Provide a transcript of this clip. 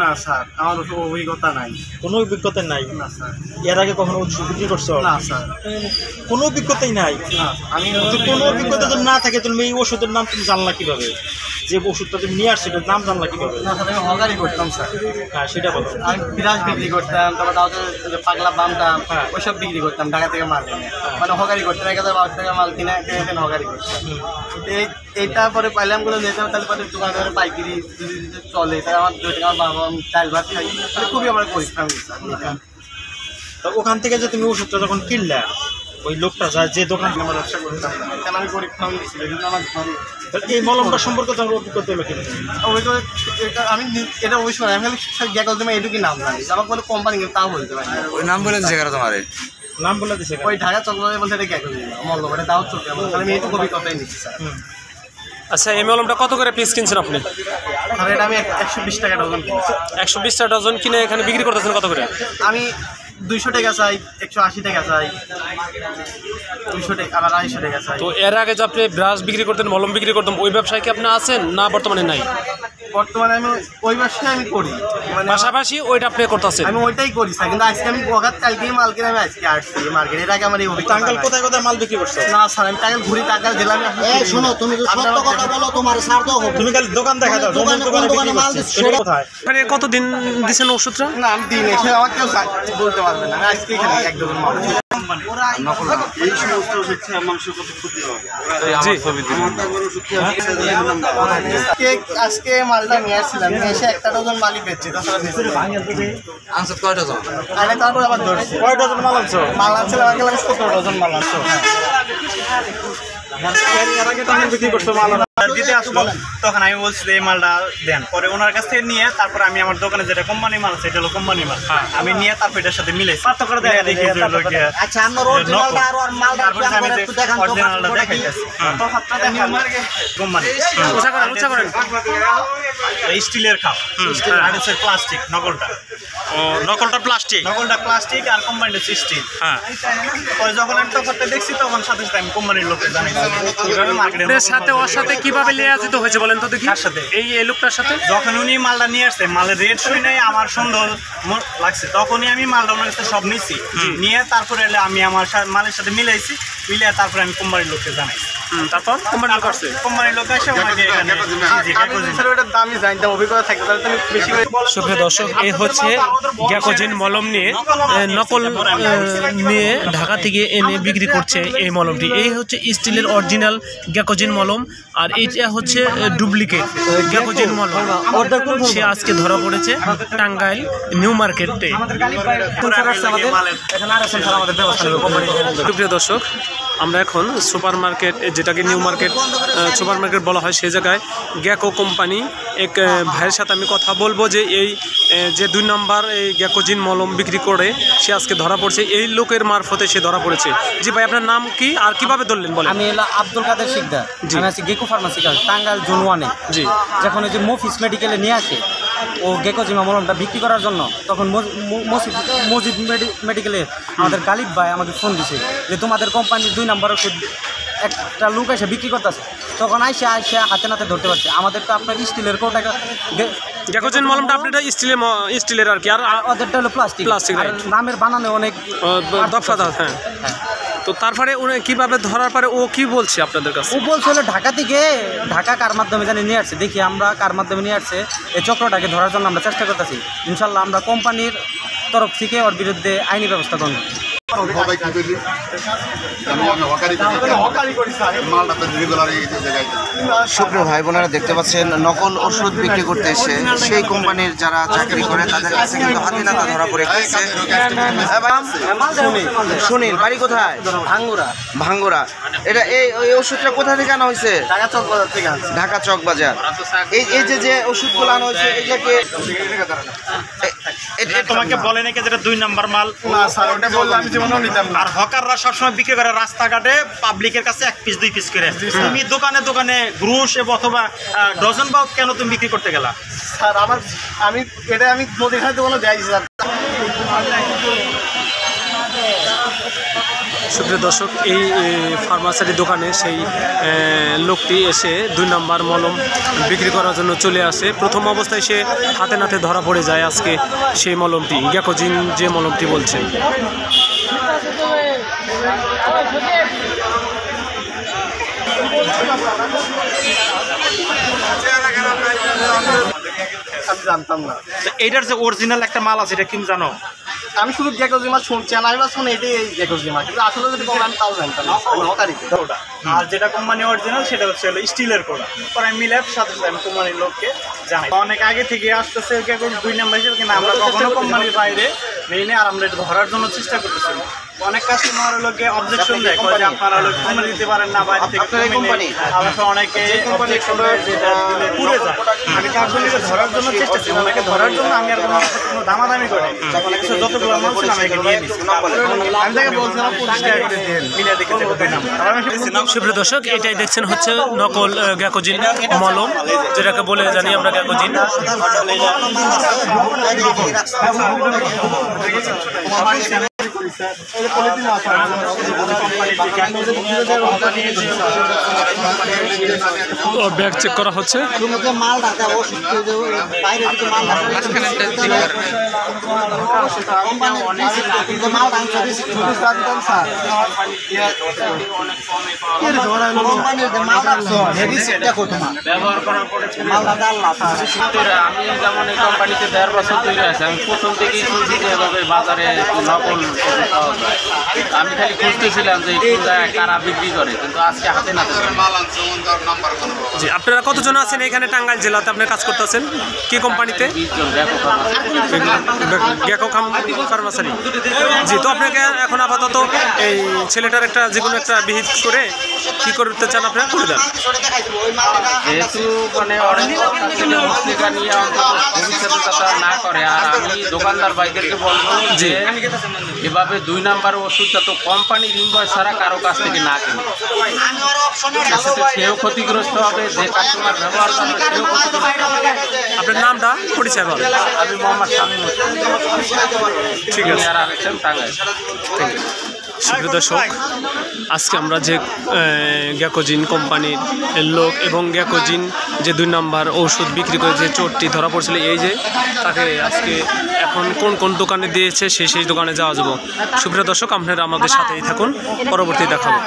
না স্যার, আমার অভিজ্ঞতা নাই। কোনো অভিজ্ঞতা নাই? না স্যার। এর আগে কখনো ওষুধ বিক্রি করছো? না স্যার। কোনো অভিজ্ঞতাই নাই? না, আমি কোনো অভিজ্ঞতা যদি না থাকে তুমি এই ওষুধের নাম তুমি জানলা কিভাবে? যে ওষুধটা তুমি নিয়ে আসছো নাম জানলা কিভাবে? না স্যার, আমি হকারি করতাম স্যার। হ্যাঁ সেটা বলো। আমি বিরাজ বিক্রি করতাম, তারপর পাগলা বামটাম ওইসব বিক্রি করতাম ঢাকা থেকে মাল কিনে। মানে হকারি করতাম, 1000-1200 টাকা মাল কিনে হকারি করতাম। এইটা পরে পাইলামগুলো নিতাম, তাহলে পরে দোকানে পাইকারি চলে, তাই আমার 2 টাকা বাবা চাল ভাত খাই, খুবই আমার পরিশ্রম। তো ওখান থেকে যে তুমি ওষুধটা যখন কিনলা, ওই লোকটা যে দোকান আমার ব্যবসা করতাম কেন আমি পরীক্ষা ছিল, কিন্তু আমার এই মলমটা সম্পর্কে তোমার অভিজ্ঞতা হলো কিনা? আমি এটা অবশ্যই আমি গ্যাকল তুমি এটুকুই নাম জানি, আমার কোনো কোম্পানি কিন্তু তাও বলতে পারি। ওই নাম বলে দিচ্ছে তোমার নাম বলে দিছে? ওই ঢাকা চকবাজার বলতে এটা গ্যাকল মল্ল, এটা তাও চলতে আমি এইটুকু অভিজ্ঞতাই নিচ্ছি স্যার। আচ্ছা, এই মলমটা কত করে পিস কিনছেন আপনি? আর এটা আমি 120 টাকা ডজন কিনছি। 120 টাকা ডজন কিনে এখানে বিক্রি করতেছেন কত করে? আমি 200 টাকা চাই, 180 টাকা চাই, 200 টাকা, আবার 250 টাকা চাই। তো এর আগে যে আপনি ব্রাশ বিক্রি করতেন, মলম বিক্রি করতেন, ওই ব্যবসায় কি আপনি আছেন না বর্তমানে নাই? বর্তমানে আমি ওই ব্যবসায় আমি করি, মানে পাশাপাশি ওইটা আপনি করতেছেন? আমি ওইটাই করি স্যার, কিন্তু আজকে আমি কালকেই মাল কিনে আমি আজকে আসছি মার্কেট। এর আগে আমার এই অভিজ্ঞতা। টাঙ্গাইল কোথায় কোথায় মাল বিক্রি করছো? না স্যার, আমি টাঙ্গাইল ঘুরি, টাঙ্গাইল জেলা আমি। শোনো, তুমি তো সত্য কথা বলো, তোমার স্বার্থ হবে। তুমি খালি দোকান দেখা দাও, দোকানে মাল দিচ্ছ কোথায়? মানে কতদিন দিচ্ছেন ওষুধটা? না, আমি দিন এসে আমার কেউ বলতে পারবে না, আমি আজকে এখানে 1 ডজন মাল। এই সমস্ত হচ্ছে মাংস কত ক্ষতি হয়। আজকে মালটা নিয়ে আসছিলাম, নিয়ে এসে 1 ডজন মালই বেচছি, তাছাড়া আনসার কয় ডজন? আরে তারপর আবার ধরছি। কয় ডজন মাল আনছো? মাল আনছিলাম, আমি গেলাম 17 ডজন মাল আনছো। এর আগে টাঙ্গাইল বিক্রি করছো মাল দিতে আসলো, তখন আমি বলছি এই মালটা দেন। পরে ওনার কাছ থেকে নিয়ে তারপর আমি আমার দোকানে যেটা কোম্পানি মাল আছে, এটা হলো কোম্পানি মাল, আমি নিয়ে তারপর এটার সাথে মিলাইছি। করে দেখা দেখি আচ্ছা, আমরা অরিজিনালটা আর মালটা একটু দেখান তো। অরিজিনালটা দেখাইতেছি কোম্পানি। স্টিলের খাপ আর হচ্ছে প্লাস্টিক, নকলটা। ও নকলটা প্লাস্টিক? নকলটা প্লাস্টিক আর কোম্পানিটা হচ্ছে স্টিল। হ্যাঁ, পরে যখন আমি তফাৎটা দেখছি তখন সাথে সাথে আমি কোম্পানির লোককে জানাইছি কিভাবে মার্কেটের সাথে ওর সাথে কিভাবে লিয়াজিত হয়েছে বলেন তো দেখি। সাথে এই লোকটার সাথে যখন উনি মালটা নিয়ে আসছে, মালের রেট শুনে আমার সুন্দর লাগছে, তখনই আমি মালটা ওনার কাছে সব নিচ্ছি, নিয়ে তারপরে আমি আমার মালের সাথে মিলাইছি, মিলিয়ে তারপরে আমি কোম্পানির লোককে জানাইছি। তারপর কোম্পানির লোক আসছে, কোম্পানির লোক এসে ওনাকে দামি জানতাম, অভিজ্ঞতা থাকতে তাহলে তুমি বেশি করে। সুপ্রিয় দর্শক, এই হচ্ছে গ্যাকোজিন মলম নিয়ে নকল নিয়ে ঢাকা থেকে এনে বিক্রি করছে এই মলমটি। এই হচ্ছে স্টিলের অরিজিনাল গ্যাকোজিন মলম, আর এইটা হচ্ছে ডুপ্লিকেট গ্যাকোজিন মলম। সে আজকে ধরা পড়েছে টাঙ্গাইল নিউ মার্কেটে। সুপ্রিয় দর্শক, আমরা এখন সুপার মার্কেট, যেটাকে নিউ মার্কেট সুপার মার্কেট বলা হয়, সেই জায়গায় গ্যাকো কোম্পানি এক ভাইয়ের সাথে আমি কথা বলবো যে এই যে 2 নম্বর এই গ্যাকোজিন মলম বিক্রি করে সে আজকে ধরা পড়ছে, এই লোকের মারফতে সে ধরা পড়েছে। জি ভাই, আপনার নাম কি আর কিভাবে ধরলেন বলেন? আমি হলো আব্দুল কাদের শিকদার, আমি আছি গেকো ফার্মাসিক্যাল টাঙ্গাইল জোন 1-এ। জি, যখন ওই যে মফিস মেডিকেলে নিয়ে আসে ও গ্যাকোজিন মলমটা বিক্রি করার জন্য, তখন মসজিদ মেডিকেলে আমাদের গালিব ভাই আমাকে ফোন দিছে যে তোমাদের কোম্পানির 2 নম্বর ওষুধ একটা লোক এসে বিক্রি করতেছে। তখন আইসে হাতে নাতে ধরতে পারছে। আমাদের তো আপনার স্টিলের কোটা গ্যাকোজিন মলমটা আপনারা স্টিলের আর কি, আর ওদেরটা হলো প্লাস্টিক। নামের বানানো অনেক দফা। হ্যাঁ, তো তারপরে উনি কিভাবে ধরার পরে ও কি বলছে আপনাদের কাছে? ও বলছে হলো ঢাকা কার মাধ্যমে জানি নিয়ে আসছে। দেখি আমরা কার মাধ্যমে নিয়ে আসছে, এই চক্রটাকে ধরার জন্য আমরা চেষ্টা করতেছি। ইনশাল্লাহ আমরা কোম্পানির তরফ থেকে ওর বিরুদ্ধে আইনি ব্যবস্থা করব। সুপ্রিয় ভাই বোনেরা, দেখতে পাচ্ছেন নকল ওষুধ বিক্রি করতে এসে সেই কোম্পানির যারা চাকরি করে তাদের কাছে কিন্তু হাতে নাতে ধরা পড়ে গেছে। সুনীল, বাড়ি কোথায়? ভাঙ্গুরা। এটা এই ওষুধটা কোথা থেকে আনা হয়েছে? ঢাকা চকবাজার থেকে আনছি। ঢাকা চকবাজার। এই যে ওষুধগুলো আনা হয়েছে, এটাকে তোমাকে বলে নাকি যেটা 2 নম্বর মাল? না স্যার, ওটা বললে আমি জীবনেও নিতাম না। আর হকাররা সবসময় বিক্রি করে রাস্তাঘাটে পাবলিকের কাছে 1 পিস 2 পিস করে। তুমি দোকানে দোকানে গ্রুশ অথবা ডজন বাউ কেন তুমি বিক্রি করতে গেলা? স্যার আমি মুদিখানা দোকানে যাইছি স্যার। সুপ্রিয় দর্শক, এই ফার্মাসির দোকানে সেই লোকটি এসে 2 নম্বর মলম বিক্রি করার জন্য চলে আসে। প্রথম অবস্থায় সে হাতে নাতে ধরা পড়ে যায় আজকে সেই মলমটি, গ্যাকোজিন যে মলমটি বলছে। আমি জানতাম না। এইটার যে অরিজিনাল একটা মাল আছে এটা কি জানো? আমি শুধু গ্যাকোজিমা শুনছি, আমি বা শুনে এটাই এই গ্যাকোজিমা, কিন্তু আসলে যদি বলেন আমি তাও জানতাম না। আমি হকারি করি। ওটা আর যেটা কোম্পানি অরিজিনাল সেটা হচ্ছে স্টিলের কোড়া। পরে আমি মিলে সাথে সাথে আমি কোম্পানির লোককে জানাই। অনেক আগে থেকে আসতেছে 2 নম্বর হিসেবে, কিন্তু আমরা কখনো কোম্পানির বাইরে নেই না। আর আমরা এটা ধরার জন্য চেষ্টা করতেছি। অনেক কাস্টমার লোকে অবজেকশন দেয় যে আপনারা কোম্পানি দিতে পারেন না, বাইরে থেকে কোম্পানি। আবার অনেকে অবজেকশন দেয় যেটা দিলে পুড়ে যায়। আমি তার জন্য ধরার জন্য চেষ্টা করছি, ওনাকে ধরার জন্য আমি আর কোনো দামাদামি করি। যতগুলো মাল ছিল আমি নিয়ে নিচ্ছি। আমি তাকে বলছিলাম 25 টাকা করে দেন, মিলে দেখেছি 2 নম্বর। সুপ্রিয় দর্শক, এটাই দেখছেন হচ্ছে নকল গ্যাকোজিন মলম, যেটাকে বলে জানি আমরা গ্যাকোজিন। ব্যাগ চেক করা হচ্ছে। মাল ঢাকা বাইরে থেকে মাল আমি যেমন এই কোম্পানিতে 1.5 বছর তৈরি আছে, আমি প্রথম থেকেই শুনছি যে এভাবে বাজারে নকল পাওয়া যায়। আমি খালি খুঁজতেছিলাম যে এই জায়গায় কারা বিক্রি করে, কিন্তু আজকে হাতে নাতে জি, আপনারা কতজন আছেন এখানে টাঙ্গাইল জেলাতে আপনার কাজ করতেছেন? কি কোম্পানিতে? 20 জন ব্যাপক গ্যাকো ফার্মাসি। জি, তো আপনাকে এখন আপাতত এই ছেলেটার একটা যে কোনো একটা বিহিত করে কি করতে চান আপনারা করে দেন। যেহেতু মানে অনেক মুসলিকা নিয়ে অন্তত ভবিষ্যতে যাতে না করে। আর আমি দোকানদার ভাইদেরকে বলবো যে এভাবে 2 নম্বর ওষুধ যত কোম্পানির ইনভয়েস ছাড়া কারো কাছ থেকে না কিনে, সেও ক্ষতিগ্রস্ত হবে, যে কাস্টমার ব্যবহার করবে সেও ক্ষতিগ্রস্ত হবে। আপনার নামটা পরিচয় বলেন। আমি মোহাম্মদ শামীম হোসেন, ঠিক আছে। আর আছেন টাঙ্গাইল। সুপ্রিয় দর্শক, আজকে আমরা যে গ্যাকোজিন কোম্পানির লোক এবং গ্যাকোজিন যে 2 নম্বর ঔষধ বিক্রি করে যে চোরটি ধরা পড়ছিল, এই যে তাকে আজকে এখন কোন কোন দোকানে দিয়েছে সেই দোকানে যাওয়া যাবো। সুপ্রিয় দর্শক, আপনারা আমাদের সাথেই থাকুন, পরবর্তী দেখাবো।